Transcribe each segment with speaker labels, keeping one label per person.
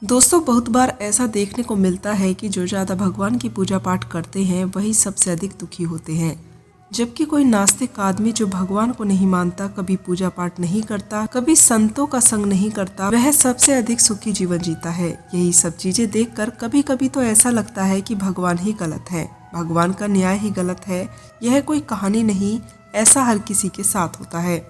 Speaker 1: दोस्तों, बहुत बार ऐसा देखने को मिलता है कि जो ज़्यादा भगवान की पूजा पाठ करते हैं वही सबसे अधिक दुखी होते हैं। जबकि कोई नास्तिक आदमी जो भगवान को नहीं मानता, कभी पूजा पाठ नहीं करता, कभी संतों का संग नहीं करता, वह सबसे अधिक सुखी जीवन जीता है। यही सब चीजें देखकर कभी कभी तो ऐसा लगता है कि भगवान ही गलत है, भगवान का न्याय ही गलत है। यह कोई कहानी नहीं, ऐसा हर किसी के साथ होता है।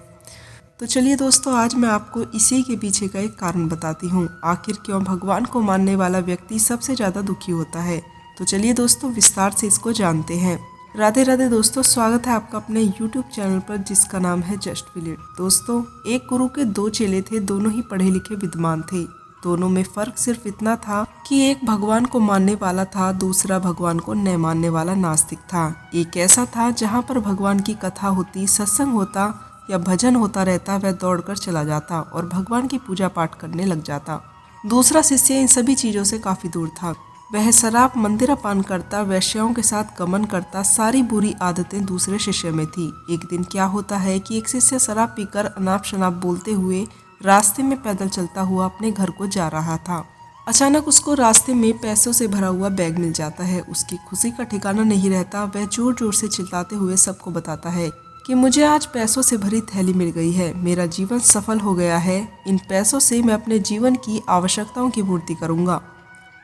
Speaker 1: तो चलिए दोस्तों, आज मैं आपको इसी के पीछे का एक कारण बताती हूँ, आखिर क्यों भगवान को मानने वाला व्यक्ति सबसे ज़्यादा दुखी होता है। तो चलिए दोस्तों, विस्तार से इसको जानते हैं। राधे राधे दोस्तों, स्वागत है आपका अपने YouTube चैनल पर जिसका नाम है जस्ट फील इट। दोस्तों, एक गुरु के दो चेले थे, दोनों ही पढ़े लिखे विद्वान थे। दोनों में फर्क सिर्फ इतना था कि एक भगवान को मानने वाला था, दूसरा भगवान को न मानने वाला नास्तिक था। एक ऐसा था जहाँ पर भगवान की कथा होती, सत्संग होता या भजन होता रहता, वह दौड़कर चला जाता और भगवान की पूजा पाठ करने लग जाता। दूसरा शिष्य इन सभी चीजों से काफी दूर था। वह शराब मंदिरापान करता, वैश्याओं के साथ गमन करता, सारी बुरी आदतें दूसरे शिष्य में थी। एक दिन क्या होता है कि एक शिष्य शराब पीकर अनाप शनाप बोलते हुए रास्ते में पैदल चलता हुआ अपने घर को जा रहा था। अचानक उसको रास्ते में पैसों से भरा हुआ बैग मिल जाता है। उसकी खुशी का ठिकाना नहीं रहता। वह जोर जोर से चिल्लाते हुए सबको बताता है कि मुझे आज पैसों से भरी थैली मिल गई है, मेरा जीवन सफल हो गया है, इन पैसों से मैं अपने जीवन की आवश्यकताओं की पूर्ति करूंगा।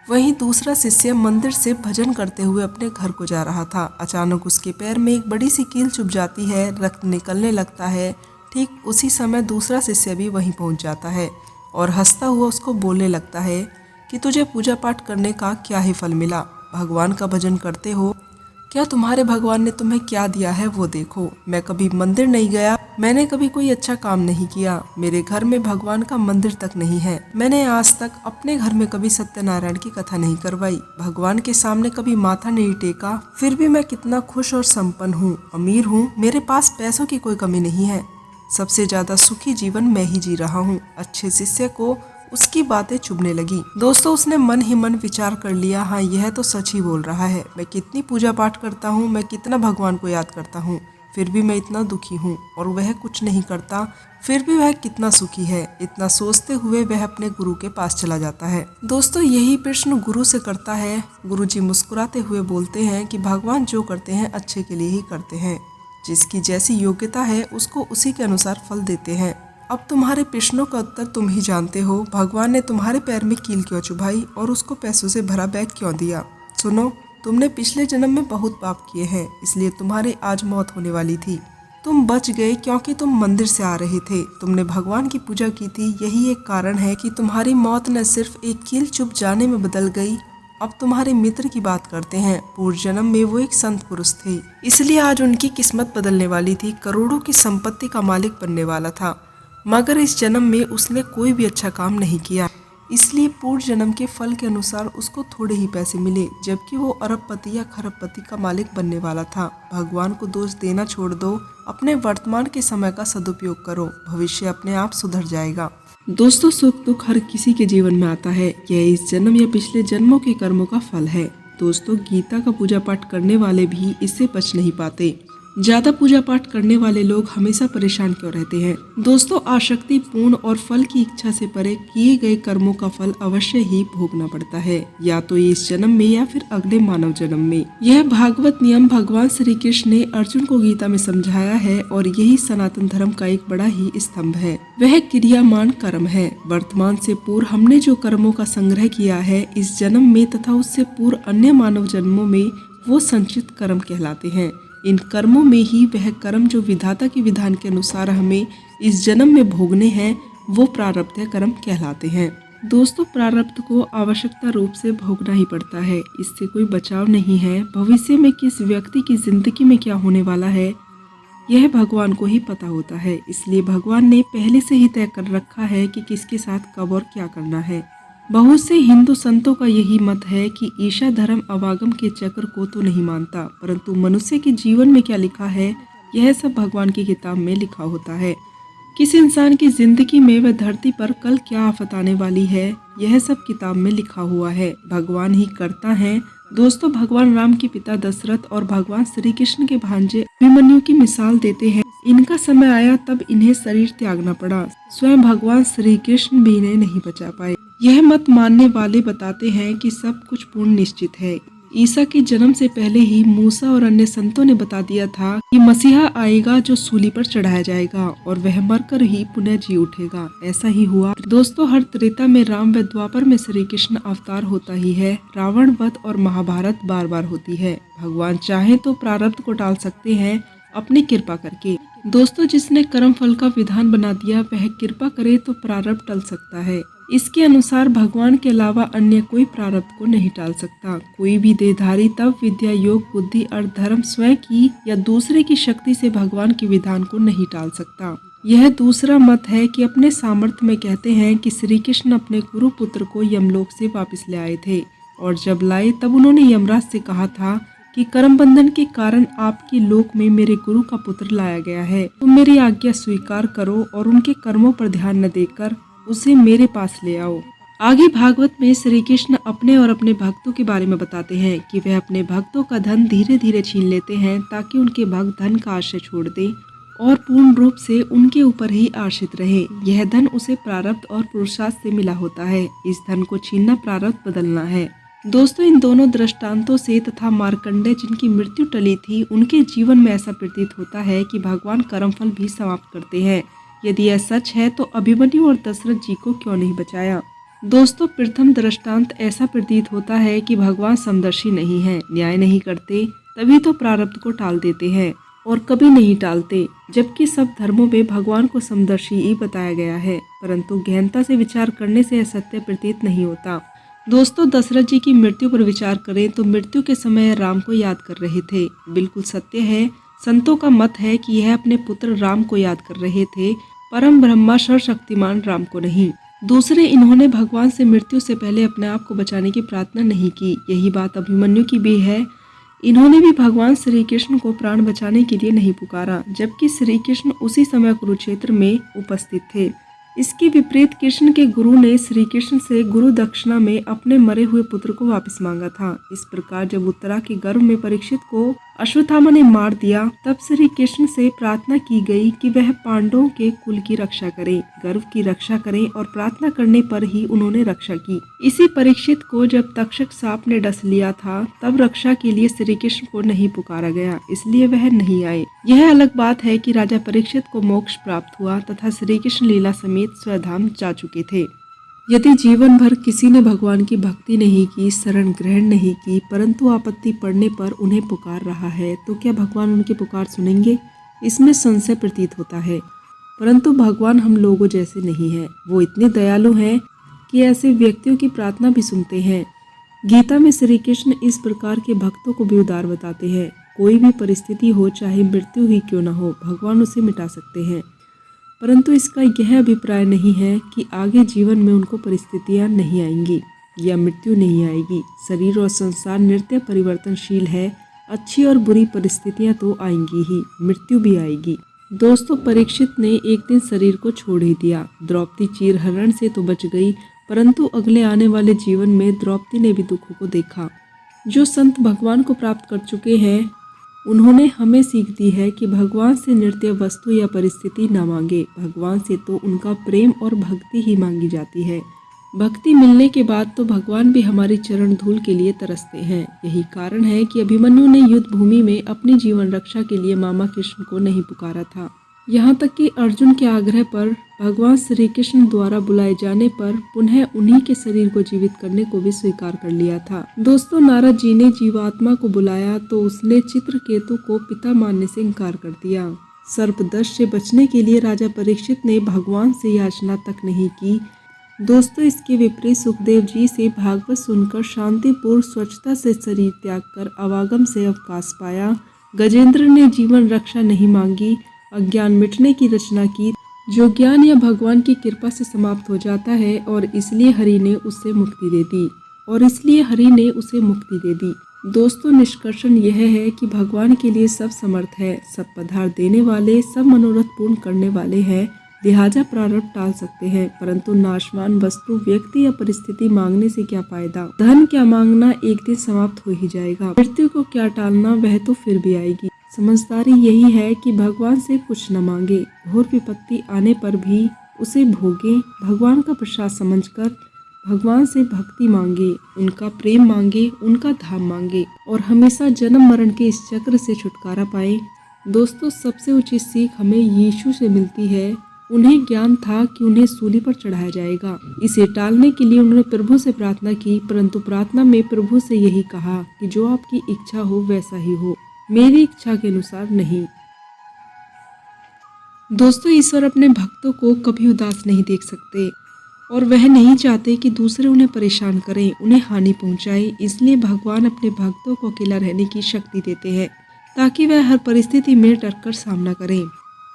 Speaker 1: वहीं दूसरा शिष्य मंदिर से भजन करते हुए अपने घर को जा रहा था। अचानक उसके पैर में एक बड़ी सी कील चुभ जाती है, रक्त निकलने लगता है। ठीक उसी समय दूसरा शिष्य भी वहीं पहुंच जाता है और हंसता हुआ उसको बोलने लगता है कि तुझे पूजा पाठ करने का क्या ही फल मिला, भगवान का भजन करते हो, क्या तुम्हारे भगवान ने तुम्हें क्या दिया है वो देखो। मैं कभी मंदिर नहीं गया, मैंने कभी कोई अच्छा काम नहीं किया, मेरे घर में भगवान का मंदिर तक नहीं है, मैंने आज तक अपने घर में कभी सत्यनारायण की कथा नहीं करवाई, भगवान के सामने कभी माथा नहीं टेका, फिर भी मैं कितना खुश और संपन्न हूँ, अमीर हूँ, मेरे पास पैसों की कोई कमी नहीं है, सबसे ज्यादा सुखी जीवन मैं ही जी रहा हूँ। अच्छे शिष्य को उसकी बातें चुभने लगी। दोस्तों, उसने मन ही मन विचार कर लिया, हाँ यह तो सच ही बोल रहा है, मैं कितनी पूजा पाठ करता हूँ, मैं कितना भगवान को याद करता हूँ, फिर भी मैं इतना दुखी हूँ, और वह कुछ नहीं करता, फिर भी वह कितना सुखी है। इतना सोचते हुए वह अपने गुरु के पास चला जाता है। दोस्तों, यही प्रश्न गुरु से करता है। गुरु जी मुस्कुराते हुए बोलते हैं कि भगवान जो करते हैं अच्छे के लिए ही करते हैं, जिसकी जैसी योग्यता है उसको उसी के अनुसार फल देते हैं। अब तुम्हारे प्रश्नों का उत्तर तुम ही जानते हो, भगवान ने तुम्हारे पैर में कील क्यों चुभाई और उसको पैसों से भरा बैग क्यों दिया। सुनो, तुमने पिछले जन्म में बहुत पाप किए हैं, इसलिए तुम्हारी आज मौत होने वाली थी। तुम बच गए क्योंकि तुम मंदिर से आ रहे थे, तुमने भगवान की पूजा की थी, यही एक कारण है कि तुम्हारी मौत न सिर्फ एक कील चुभ जाने में बदल गई। अब तुम्हारे मित्र की बात करते हैं। पूर्व जन्म में वो एक संत पुरुष थे, इसलिए आज उनकी किस्मत बदलने वाली थी, करोड़ों की संपत्ति का मालिक बनने वाला था, मगर इस जन्म में उसने कोई भी अच्छा काम नहीं किया, इसलिए पूर्व जन्म के फल के अनुसार उसको थोड़े ही पैसे मिले, जबकि वो अरबपति या खरबपति का मालिक बनने वाला था। भगवान को दोष देना छोड़ दो, अपने वर्तमान के समय का सदुपयोग करो, भविष्य अपने आप सुधर जाएगा। दोस्तों, सुख दुख हर किसी के जीवन में आता है, यह इस जन्म या पिछले जन्मों के कर्मों का फल है। दोस्तों, गीता का पूजा पाठ करने वाले भी इससे बच नहीं पाते। ज्यादा पूजा पाठ करने वाले लोग हमेशा परेशान क्यों रहते हैं। दोस्तों, आसक्ति पूर्ण और फल की इच्छा से परे किए गए कर्मों का फल अवश्य ही भोगना पड़ता है, या तो इस जन्म में या फिर अगले मानव जन्म में। यह भागवत नियम भगवान श्री कृष्ण ने अर्जुन को गीता में समझाया है और यही सनातन धर्म का एक बड़ा ही स्तंभ है। वह क्रियामान कर्म है। वर्तमान से पूर्व हमने जो कर्मों का संग्रह किया है, इस जन्म में तथा उससे पूर्व अन्य मानव जन्मों में, वो संचित कर्म कहलाते हैं। इन कर्मों में ही वह कर्म जो विधाता के विधान के अनुसार हमें इस जन्म में भोगने हैं, वो प्रारब्ध कर्म कहलाते हैं। दोस्तों, प्रारब्ध को आवश्यकता रूप से भोगना ही पड़ता है, इससे कोई बचाव नहीं है। भविष्य में किस व्यक्ति की जिंदगी में क्या होने वाला है, यह भगवान को ही पता होता है, इसलिए भगवान ने पहले से ही तय कर रखा है कि किसके साथ कब और क्या करना है। बहुत से हिंदू संतों का यही मत है कि ईशा धर्म अवागम के चक्र को तो नहीं मानता, परंतु मनुष्य के जीवन में क्या लिखा है, यह सब भगवान की किताब में लिखा होता है। किस इंसान की जिंदगी में वह धरती पर कल क्या आफत आने वाली है, यह सब किताब में लिखा हुआ है, भगवान ही करता है। दोस्तों, भगवान राम के पिता दशरथ और भगवान श्री कृष्ण के भांजे अभिमन्यु की मिसाल देते हैं। इनका समय आया तब इन्हें शरीर त्यागना पड़ा, स्वयं भगवान श्री कृष्ण भी इन्हें नहीं बचा पाए। यह मत मानने वाले बताते हैं कि सब कुछ पूर्ण निश्चित है। ईसा के जन्म से पहले ही मूसा और अन्य संतों ने बता दिया था कि मसीहा आएगा जो सूली पर चढ़ाया जाएगा और वह मरकर ही पुनः जी उठेगा। ऐसा ही हुआ। दोस्तों, हर त्रेता में राम व द्वापर में श्री कृष्ण अवतार होता ही है। रावण वध और महाभारत बार बार होती है। भगवान चाहे तो प्रारब्ध को टाल सकते हैं अपनी कृपा करके। दोस्तों, जिसने कर्म फल का विधान बना दिया वह कृपा करे तो प्रारब्ध टल सकता है। इसके अनुसार भगवान के अलावा अन्य कोई प्रारब्ध को नहीं टाल सकता। कोई भी देहधारी तप विद्या योग बुद्धि और धर्म स्वयं की या दूसरे की शक्ति से भगवान के विधान को नहीं टाल सकता। यह दूसरा मत है कि अपने सामर्थ्य में कहते हैं कि श्री कृष्ण अपने गुरु पुत्र को यमलोक से वापस ले आए थे और जब लाए तब उन्होंने यमराज से कहा था कि कर्म बंधन के कारण आपकी लोक में मेरे गुरु का पुत्र लाया गया है, तुम मेरी आज्ञा स्वीकार करो और उनके कर्मों पर ध्यान न देकर उसे मेरे पास ले आओ। आगे भागवत में श्री कृष्ण अपने और अपने भक्तों के बारे में बताते हैं कि वह अपने भक्तों का धन धीरे धीरे छीन लेते हैं ताकि उनके भक्त धन का आश्रय छोड़ दें और पूर्ण रूप से उनके ऊपर ही आश्रित रहे। यह धन उसे प्रारब्ध और पुरुषार्थ से मिला होता है। इस धन को छीनना प्रारब्ध बदलना है। दोस्तों, इन दोनों दृष्टांतों से तथा मार्कंडेय जिनकी मृत्यु टली थी उनके जीवन में ऐसा प्रतीत होता है कि भगवान कर्मफल भी समाप्त करते हैं। यदि यह सच है तो अभिमन्यु और दशरथ जी को क्यों नहीं बचाया। दोस्तों, प्रथम दृष्टांत ऐसा प्रतीत होता है कि भगवान समदर्शी नहीं है, न्याय नहीं करते, तभी तो प्रारब्ध को टाल देते हैं और कभी नहीं टालते, जबकि सब धर्मों में भगवान को समदर्शी ही बताया गया है। परंतु गहनता से विचार करने से यह सत्य प्रतीत नहीं होता। दोस्तों, दशरथ जी की मृत्यु पर विचार करें तो मृत्यु के समय राम को याद कर रहे थे। बिल्कुल सत्य है। संतों का मत है कि यह अपने पुत्र राम को याद कर रहे थे, परम ब्रह्मा सर्वशक्तिमान राम को नहीं। दूसरे, इन्होंने भगवान से मृत्यु से पहले अपने आप को बचाने की प्रार्थना नहीं की। यही बात अभिमन्यु की भी है। इन्होंने भी भगवान श्री कृष्ण को प्राण बचाने के लिए नहीं पुकारा, जबकि श्री कृष्ण उसी समय कुरुक्षेत्र में उपस्थित थे। इसके विपरीत कृष्ण के गुरु ने श्री कृष्ण से गुरु दक्षिणा में अपने मरे हुए पुत्र को वापस मांगा था। इस प्रकार जब उत्तरा के गर्भ में परीक्षित को अश्वत्थामा ने मार दिया तब श्री कृष्ण से प्रार्थना की गई कि वह पांडवों के कुल की रक्षा करें, गर्भ की रक्षा करें और प्रार्थना करने पर ही उन्होंने रक्षा की। इसी परीक्षित को जब तक्षक सांप ने डस लिया था तब रक्षा के लिए श्री कृष्ण को नहीं पुकारा गया, इसलिए वह नहीं आए। यह अलग बात है कि राजा परीक्षित को मोक्ष प्राप्त हुआ तथा श्री कृष्ण लीला समेत स्वधाम जा चुके थे। यदि जीवन भर किसी ने भगवान की भक्ति नहीं की, शरण ग्रहण नहीं की, परंतु आपत्ति पड़ने पर उन्हें पुकार रहा है, तो क्या भगवान उनकी पुकार सुनेंगे? इसमें संशय प्रतीत होता है। परंतु भगवान हम लोगों जैसे नहीं है। वो इतने दयालु हैं कि ऐसे व्यक्तियों की प्रार्थना भी सुनते हैं। गीता में श्री कृष्ण इस प्रकार के भक्तों को भी उदार बताते हैं। कोई भी परिस्थिति हो, चाहे मृत्यु ही क्यों न हो, भगवान उसे मिटा सकते हैं। परंतु इसका यह अभिप्राय नहीं है कि आगे जीवन में उनको परिस्थितियां नहीं आएंगी या मृत्यु नहीं आएगी। शरीर और संसार नित्य परिवर्तनशील है। अच्छी और बुरी परिस्थितियां तो आएंगी ही, मृत्यु भी आएगी। दोस्तों, परीक्षित ने एक दिन शरीर को छोड़ ही दिया। द्रौपदी चीरहरण से तो बच गई, परंतु अगले आने वाले जीवन में द्रौपदी ने भी दुखों को देखा। जो संत भगवान को प्राप्त कर चुके हैं उन्होंने हमें सीख दी है कि भगवान से नृत्य वस्तु या परिस्थिति न मांगे। भगवान से तो उनका प्रेम और भक्ति ही मांगी जाती है। भक्ति मिलने के बाद तो भगवान भी हमारी चरण धूल के लिए तरसते हैं। यही कारण है कि अभिमन्यु ने युद्ध भूमि में अपनी जीवन रक्षा के लिए मामा कृष्ण को नहीं पुकारा था। यहाँ तक कि अर्जुन के आग्रह पर भगवान श्री कृष्ण द्वारा बुलाए जाने पर पुनः उन्हीं के शरीर को जीवित करने को भी स्वीकार कर लिया था। दोस्तों, नारद जी ने जीवात्मा को बुलाया तो उसने चित्रकेतु को पिता मानने से इनकार कर दिया। सर्पदंश से बचने के लिए राजा परीक्षित ने भगवान से याचना तक नहीं की। दोस्तों, इसके विपरीत सुखदेव जी से भागवत सुनकर शांतिपूर्ण स्वच्छता से शरीर त्याग कर अवागम से अवकाश पाया। गजेंद्र ने जीवन रक्षा नहीं मांगी, अज्ञान मिटने की रचना की, जो ज्ञान या भगवान की कृपा से समाप्त हो जाता है और इसलिए हरि ने उसे मुक्ति दे दी। दोस्तों, निष्कर्षण यह है कि भगवान के लिए सब समर्थ है, सब पदार्थ देने वाले, सब मनोरथ पूर्ण करने वाले हैं। लिहाजा प्रारब्ध टाल सकते हैं, परंतु नाशवान वस्तु, व्यक्ति या परिस्थिति मांगने से क्या फायदा। धन क्या मांगना, एक दिन समाप्त हो ही जाएगा। मृत्यु को क्या टालना, वह तो फिर भी आएगी। समझदारी यही है कि भगवान से कुछ न मांगे, घोर विपत्ति आने पर भी उसे भोगे, भगवान का प्रसाद समझकर भगवान से भक्ति मांगे, उनका प्रेम मांगे, उनका धाम मांगे और हमेशा जन्म मरण के इस चक्र से छुटकारा पाए। दोस्तों, सबसे ऊंची सीख हमें यीशु से मिलती है। उन्हें ज्ञान था कि उन्हें सूली पर चढ़ाया जाएगा। इसे टालने के लिए उन्होंने प्रभु से प्रार्थना की, परंतु प्रार्थना में प्रभु से यही कहा कि जो आपकी इच्छा हो वैसा ही हो, मेरी इच्छा के अनुसार नहीं। दोस्तों, ईश्वर अपने भक्तों को कभी उदास नहीं देख सकते और वह नहीं चाहते कि दूसरे उन्हें परेशान करें, उन्हें हानि पहुंचाए। इसलिए भगवान अपने भक्तों को अकेला रहने की शक्ति देते हैं ताकि वह हर परिस्थिति में डरकर सामना करें।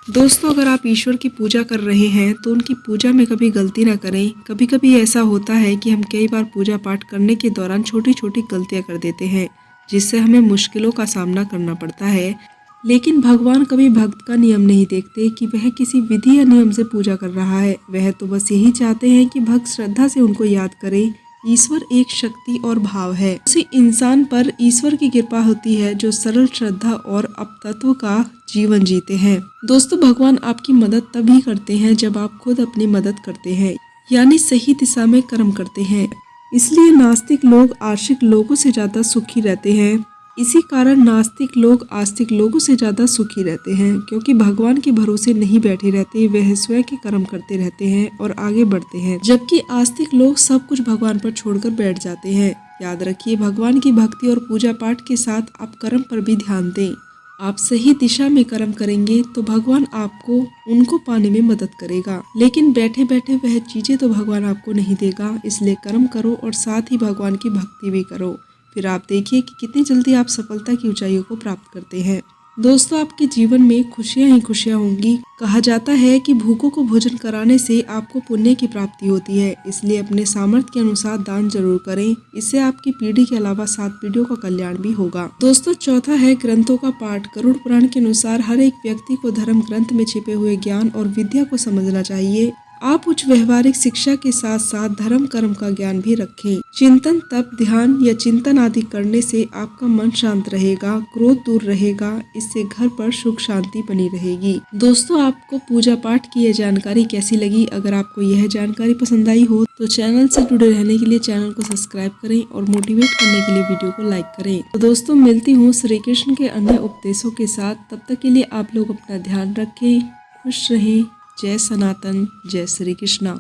Speaker 1: दोस्तों, अगर आप ईश्वर की पूजा कर रहे हैं तो उनकी पूजा में कभी गलती ना करें। कभी कभी ऐसा होता है कि हम कई बार पूजा पाठ करने के दौरान छोटी छोटी गलतियां कर देते हैं, जिससे हमें मुश्किलों का सामना करना पड़ता है। लेकिन भगवान कभी भक्त का नियम नहीं देखते कि वह किसी विधि या नियम से पूजा कर रहा है। वह तो बस यही चाहते हैं कि भक्त श्रद्धा से उनको याद करे। ईश्वर एक शक्ति और भाव है। उसी इंसान पर ईश्वर की कृपा होती है जो सरल श्रद्धा और अपतत्व का जीवन जीते हैं। दोस्तों, भगवान आपकी मदद तभी करते हैं जब आप खुद अपनी मदद करते हैं, यानी सही दिशा में कर्म करते हैं। इसलिए नास्तिक लोग आस्तिक लोगों से ज्यादा सुखी रहते हैं। इसी कारण नास्तिक लोग आस्तिक लोगों से ज्यादा सुखी रहते हैं, क्योंकि भगवान के भरोसे नहीं बैठे रहते, वह स्वयं के कर्म करते रहते हैं और आगे बढ़ते हैं। जबकि आस्तिक लोग सब कुछ भगवान पर छोड़कर बैठ जाते हैं। याद रखिए, भगवान की भक्ति और पूजा पाठ के साथ आप कर्म पर भी ध्यान दें। आप सही दिशा में कर्म करेंगे तो भगवान आपको उनको पाने में मदद करेगा। लेकिन बैठे बैठे वह चीजें तो भगवान आपको नहीं देगा। इसलिए कर्म करो और साथ ही भगवान की भक्ति भी करो। फिर आप देखिए कि कितनी जल्दी आप सफलता की ऊंचाइयों को प्राप्त करते हैं। दोस्तों, आपके जीवन में खुशियां ही खुशियां होंगी। कहा जाता है कि भूखों को भोजन कराने से आपको पुण्य की प्राप्ति होती है। इसलिए अपने सामर्थ्य के अनुसार दान जरूर करें। इससे आपकी पीढ़ी के अलावा 7 पीढ़ियों का कल्याण भी होगा। दोस्तों, चौथा है ग्रंथों का पाठ। गरुड़ पुराण के अनुसार हर एक व्यक्ति को धर्म ग्रंथ में छिपे हुए ज्ञान और विद्या को समझना चाहिए। आप उच्च व्यवहारिक शिक्षा के साथ साथ धर्म कर्म का ज्ञान भी रखें। चिंतन, तप, ध्यान या चिंतन आदि करने से आपका मन शांत रहेगा, क्रोध दूर रहेगा। इससे घर पर सुख शांति बनी रहेगी। दोस्तों, आपको पूजा पाठ की यह जानकारी कैसी लगी? अगर आपको यह जानकारी पसंद आई हो तो चैनल से जुड़े रहने के लिए चैनल को सब्सक्राइब करें और मोटिवेट करने के लिए वीडियो को लाइक करें। तो दोस्तों, मिलती हूँ श्री कृष्ण के अन्य उपदेशों के साथ। तब तक के लिए आप लोग अपना ध्यान रखें, खुश रहें। जय सनातन, जय श्री कृष्णा।